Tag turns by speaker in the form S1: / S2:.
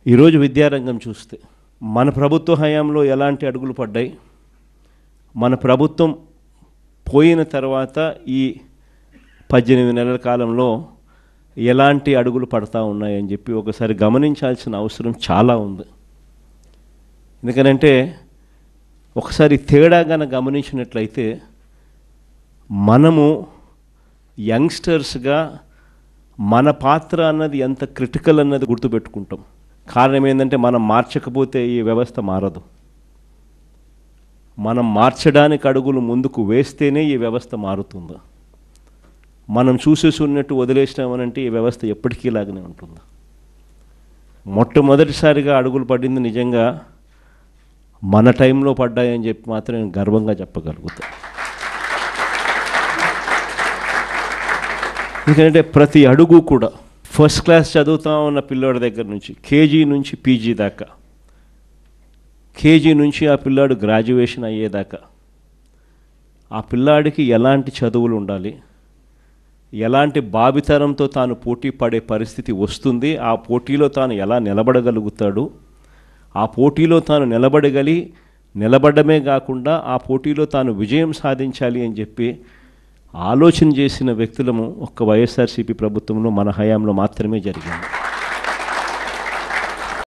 S1: ఈరోజు విద్యారంగం చూస్తే మన ప్రభుత్వ హయాంలో ఎలాంటి అడుగులు పడ్డాయి, మన ప్రభుత్వం పోయిన తర్వాత ఈ 18 నెలల కాలంలో ఎలాంటి అడుగులు పడతా ఉన్నాయని చెప్పి ఒకసారి గమనించాల్సిన అవసరం చాలా ఉంది. ఎందుకనంటే ఒకసారి తేడాగా గమనించినట్లయితే మనము యంగ్స్టర్స్గా మన పాత్ర అన్నది ఎంత క్రిటికల్ అన్నది గుర్తుపెట్టుకుంటాం. కారణం ఏంటంటే మనం మార్చకపోతే ఈ వ్యవస్థ మారదు. మనం మార్చడానికి అడుగులు ముందుకు వేస్తేనే ఈ వ్యవస్థ మారుతుంది. మనం చూసేసి ఉన్నట్టు వదిలేసినామనంటే ఈ వ్యవస్థ ఎప్పటికీ ఇలాగనే ఉంటుంది. మొట్టమొదటిసారిగా అడుగులు పడింది నిజంగా మన టైంలో పడ్డాయని చెప్పి మాత్రం నేను గర్వంగా చెప్పగలుగుతాను. ఎందుకంటే ప్రతి అడుగు కూడా ఫస్ట్ క్లాస్ చదువుతా ఉన్న పిల్లాడి దగ్గర నుంచి కేజీ నుంచి పీజీ దాకా, కేజీ నుంచి ఆ పిల్లాడు గ్రాడ్యుయేషన్ అయ్యేదాకా ఆ పిల్లాడికి ఎలాంటి చదువులు ఉండాలి, ఎలాంటి భావితరంతో తాను పోటీ పడే పరిస్థితి వస్తుంది, ఆ పోటీలో తాను ఎలా నిలబడగలుగుతాడు, ఆ పోటీలో తాను నిలబడమే కాకుండా ఆ పోటీలో తాను విజయం సాధించాలి అని చెప్పి ఆలోచన చేసిన వ్యక్తులము ఒక్క వైఎస్ఆర్సీపీ ప్రభుత్వంలో మన హయాంలో మాత్రమే జరిగింది.